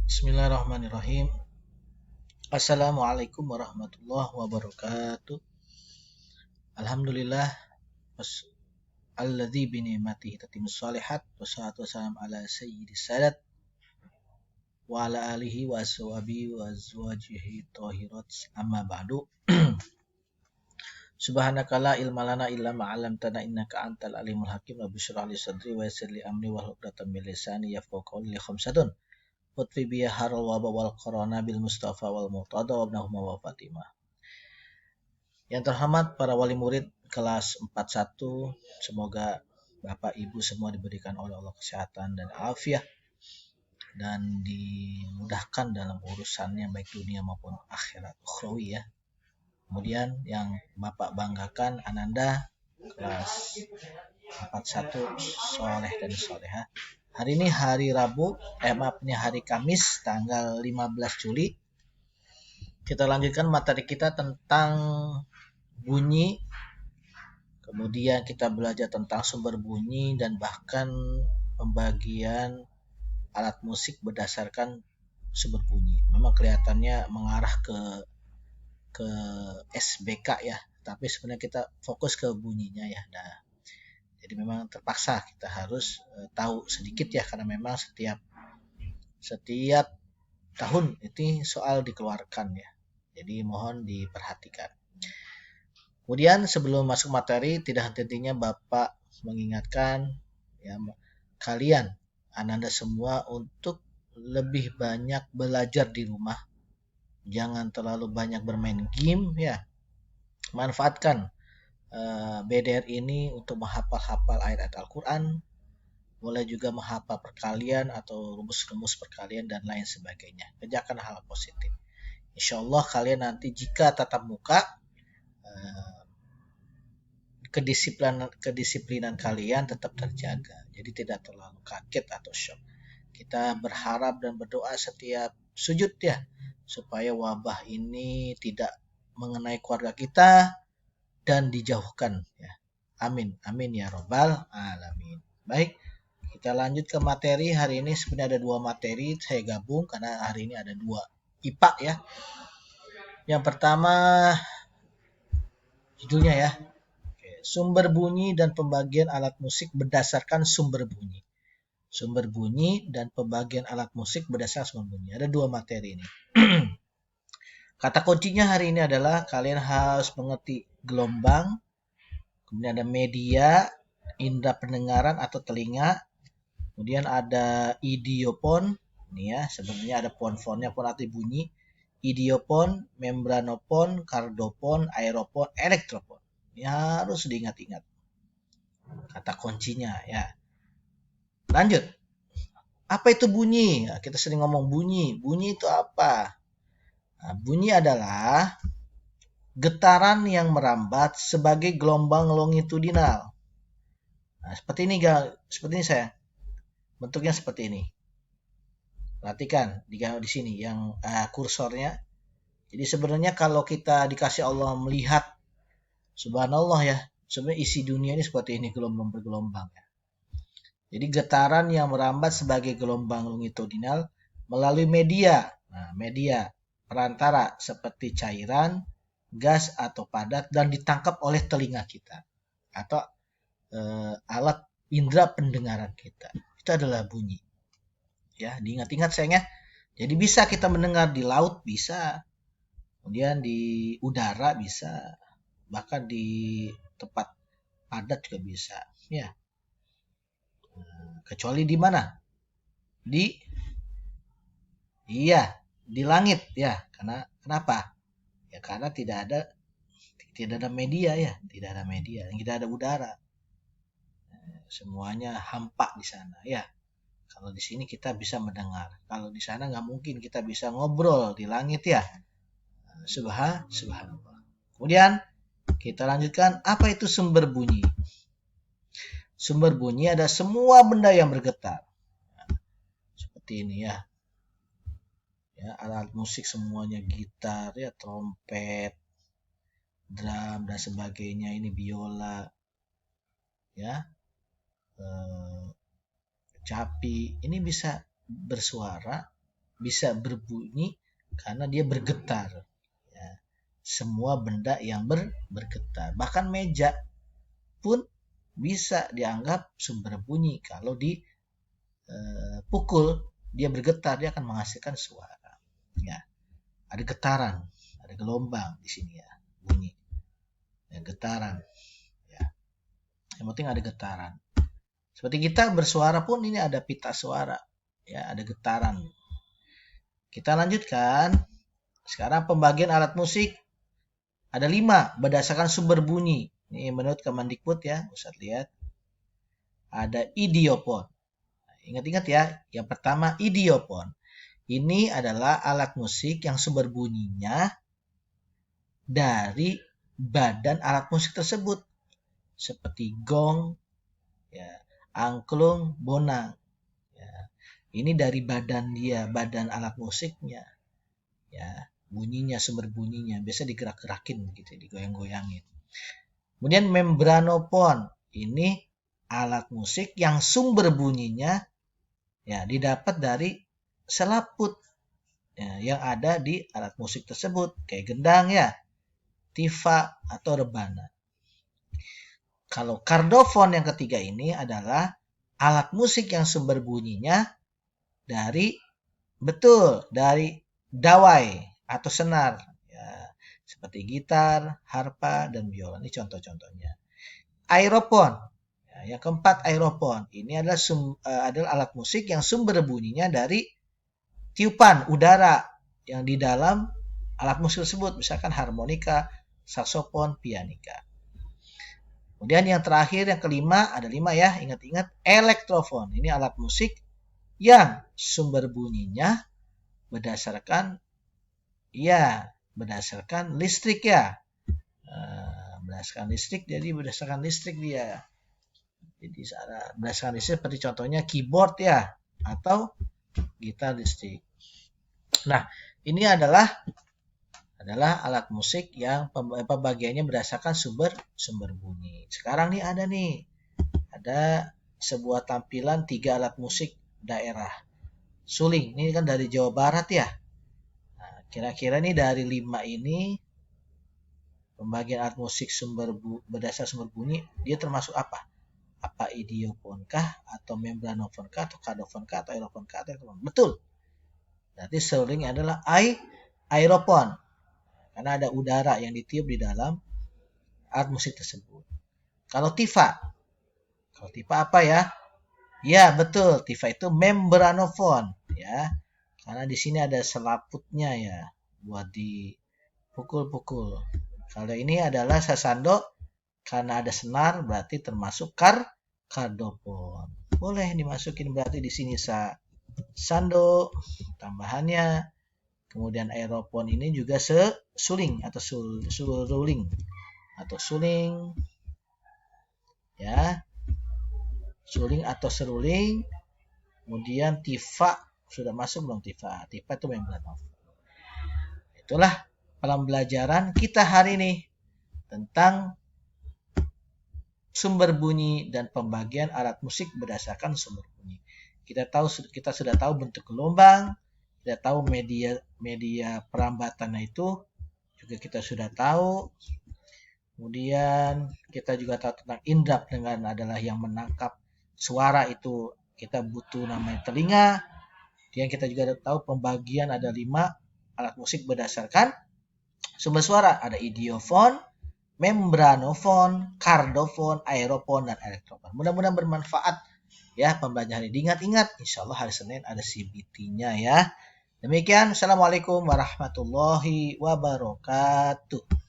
Bismillahirrahmanirrahim. Assalamualaikum warahmatullahi wabarakatuh. Alhamdulillah alladzi bi ni'matihi tatimmus shalihat wassalatu wassalamu ala sayyidis sadat wa ala alihi wa ashabihi wa azwajihi thahirat amma ba'du. Subhanaka la ilma lana illa ma 'allamtana innaka antal alimul hakim. Rabbi shrah li sadri wa yassir li amri wahlul 'uqdatam min lisani yafqahu qawli. Khamsatun Putri biya haral waba wal corona bil Mustafa wal Murtada wa ibnahuma wa Fatimah. Yang terhormat para wali murid kelas 41, semoga Bapak Ibu semua diberikan oleh Allah kesehatan dan afiat dan dimudahkan dalam urusannya baik dunia maupun akhirat ukhrawi ya. Kemudian yang Bapak banggakan Ananda kelas 41 soleh dan soleha. Hari ini hari Rabu, hari Kamis tanggal 15 Juli. Kita lanjutkan materi kita tentang bunyi. Kemudian kita belajar tentang sumber bunyi dan bahkan pembagian alat musik berdasarkan sumber bunyi. Memang kelihatannya mengarah ke SBK ya, tapi sebenarnya kita fokus ke bunyinya ya. Nah, jadi memang terpaksa kita harus tahu sedikit ya, karena memang setiap tahun itu soal dikeluarkan ya. Jadi mohon diperhatikan. Kemudian sebelum masuk materi, tidak henti-hentinya Bapak mengingatkan ya kalian, Ananda semua untuk lebih banyak belajar di rumah. Jangan terlalu banyak bermain game ya. Manfaatkan BDR ini untuk menghafal-hafal ayat-ayat Al-Quran, boleh juga menghafal perkalian atau rumus-rumus perkalian dan lain sebagainya. Kerjakan hal positif. Insya Allah kalian nanti jika tatap muka, kedisiplinan kalian tetap terjaga. Jadi tidak terlalu kaget atau shock. Kita berharap dan berdoa setiap sujud ya, supaya wabah ini tidak mengenai keluarga kita dan dijauhkan ya. Amin. Amin ya robbal alamin. Baik, kita lanjut ke materi. Hari ini sebenarnya ada 2 materi, saya gabung karena hari ini ada 2 IPA ya. Yang pertama judulnya ya, sumber bunyi dan pembagian alat musik berdasarkan sumber bunyi. Sumber bunyi dan pembagian alat musik berdasarkan sumber bunyi. Ada 2 materi ini. Kata kuncinya hari ini adalah kalian harus mengerti gelombang, kemudian ada media, indera pendengaran atau telinga, kemudian ada idiopon, ini ya, sebenarnya ada pon-fonnya, pon arti bunyi, idiopon, membranopon, kardopon, aeropon, elektropon. Ini harus diingat-ingat kata kuncinya ya. Lanjut. Apa itu bunyi? Nah, kita sering ngomong bunyi. Bunyi itu apa? Nah, bunyi adalah getaran yang merambat sebagai gelombang longitudinal. Nah, seperti ini saya. Bentuknya seperti ini. Perhatikan di sini yang kursornya. Jadi sebenarnya kalau kita dikasih Allah melihat, subhanallah ya, sebenarnya isi dunia ini seperti ini, gelombang bergelombang ya. Jadi getaran yang merambat sebagai gelombang longitudinal melalui media. Nah, media perantara seperti cairan, gas atau padat dan ditangkap oleh telinga kita atau alat indera pendengaran kita. Itu adalah bunyi. Ya, diingat-ingat sayangnya. Jadi bisa kita mendengar di laut bisa, kemudian di udara bisa, bahkan di tempat padat juga bisa. Ya. Kecuali di mana? Di langit ya. Kenapa? Ya karena tidak ada media ya, tidak ada media, tidak ada udara. Semuanya hampa di sana ya. Kalau di sini kita bisa mendengar. Kalau di sana nggak mungkin kita bisa ngobrol di langit ya. Subhanallah. Kemudian kita lanjutkan, apa itu sumber bunyi? Sumber bunyi ada semua benda yang bergetar. Seperti ini ya. Ya, alat musik semuanya, gitar ya, trompet, drum dan sebagainya, ini biola ya, capi, ini bisa bersuara bisa berbunyi karena dia bergetar. Ya. Semua benda yang bergetar. Bahkan meja pun bisa dianggap sumber bunyi. Kalau dipukul, dia bergetar, dia akan menghasilkan suara. Ya. Ada getaran, ada gelombang di sini ya, bunyi. Ya, getaran. Ya. Yang penting ada getaran. Seperti kita bersuara pun ini ada pita suara. Ya, ada getaran. Kita lanjutkan. Sekarang pembagian alat musik ada 5 berdasarkan sumber bunyi. Ini menurut Kemendikbud ya, Ustaz lihat. Ada idiopon. Ingat-ingat ya, yang pertama idiopon. Ini adalah alat musik yang sumber bunyinya dari badan alat musik tersebut. Seperti gong, ya, angklung, bonang. Ya. Ini dari badan dia, badan alat musiknya. Ya, bunyinya, sumber bunyinya. Biasa digerak-gerakin gitu, digoyang-goyangin. Kemudian membranofon. Ini alat musik yang sumber bunyinya ya didapat dari selaput ya, yang ada di alat musik tersebut kayak gendang ya, tifa atau rebana. Kalau kardofon yang ketiga ini adalah alat musik yang sumber bunyinya dari dawai atau senar ya, seperti gitar, harpa dan biola. Ini contoh-contohnya. Aeropon. Yang keempat aeropon. Ini adalah alat musik yang sumber bunyinya dari tiupan udara yang di dalam alat musik tersebut. Misalkan harmonika, saksofon, pianika. Kemudian yang terakhir, yang kelima, ada 5 ya. Ingat-ingat, elektrofon. Ini alat musik yang sumber bunyinya berdasarkan listrik ya. Berdasarkan listrik, jadi berdasarkan listrik dia. Jadi berdasarkan listrik seperti contohnya keyboard ya, atau gitar listrik. Nah, ini adalah alat musik yang pembagiannya berdasarkan sumber bunyi. Sekarang ada sebuah tampilan 3 alat musik daerah. Suling, ini kan dari Jawa Barat ya. Nah, kira-kira nih dari 5 ini pembagian alat musik berdasar sumber bunyi, dia termasuk apa? Apa idiopon kah, atau membranofon kah, atau kardofon kah, atau aeropon kah, atau aeropon? Betul. Berarti seling adalah aeropon. Karena ada udara yang ditiup di dalam alat musik tersebut. Kalau tifa apa ya? Ya, betul. Tifa itu membranofon ya. Karena di sini ada selaputnya ya buat dipukul-pukul. Kalau ini adalah sasando, karena ada senar berarti termasuk kardofon. Boleh dimasukin berarti di sini sando tambahannya. Kemudian aeropon ini juga suling atau suruling atau suling ya. Suling atau seruling. Kemudian tifa sudah masuk belum tifa? Tifa itu membranofon. Itulah pembelajaran kita hari ini tentang sumber bunyi dan pembagian alat musik berdasarkan sumber bunyi. Kita sudah tahu bentuk gelombang, kita tahu media perambatannya itu juga kita sudah tahu. Kemudian kita juga tahu tentang indera pendengaran adalah yang menangkap suara itu kita butuh namanya telinga. Yang kita juga tahu pembagian ada 5 alat musik berdasarkan sumber suara. Ada idiofon, membranofon, kardofon, aeropon, dan elektropon. Mudah-mudahan bermanfaat ya pembelajaran ini. Ingat-ingat, insya Allah hari Senin ada CBT-nya ya. Demikian, Assalamualaikum warahmatullahi wabarakatuh.